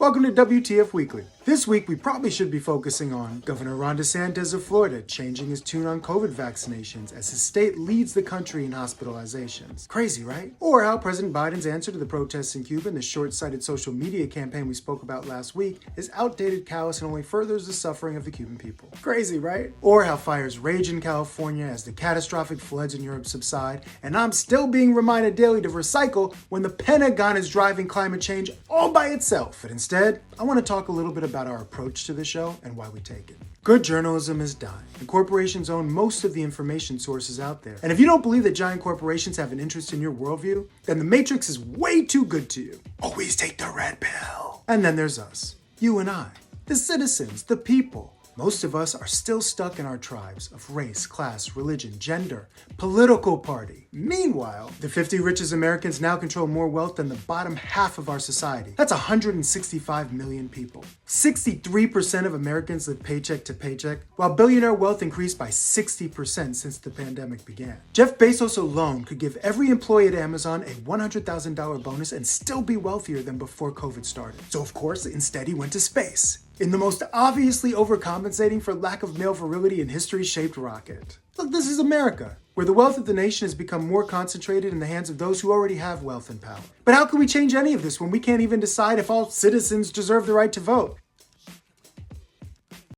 Welcome to WTF Weekly. This week, we probably should be focusing on Governor Ron DeSantis of Florida changing his tune on COVID vaccinations as his state leads the country in hospitalizations. Crazy, right? Or how President Biden's answer to the protests in Cuba and the short-sighted social media campaign we spoke about last week is outdated, callous, and only furthers the suffering of the Cuban people. Crazy, right? Or how fires rage in California as the catastrophic floods in Europe subside, and I'm still being reminded daily to recycle when the Pentagon is driving climate change all by itself. But instead, I want to talk a little bit about our approach to the show and why we take it. Good journalism is dying, and corporations own most of the information sources out there. And if you don't believe that giant corporations have an interest in your worldview, then the Matrix is way too good to you. Always take the red pill. And then there's us, you and I, the citizens, the people. Most of us are still stuck in our tribes of race, class, religion, gender, political party. Meanwhile, the 50 richest Americans now control more wealth than the bottom half of our society. That's 165 million people. 63% of Americans live paycheck to paycheck, while billionaire wealth increased by 60% since the pandemic began. Jeff Bezos alone could give every employee at Amazon a $100,000 bonus and still be wealthier than before COVID started. So of course, instead he went to space, in the most obviously overcompensating for lack of male virility in history-shaped rocket. Look, this is America, where the wealth of the nation has become more concentrated in the hands of those who already have wealth and power. But how can we change any of this when we can't even decide if all citizens deserve the right to vote?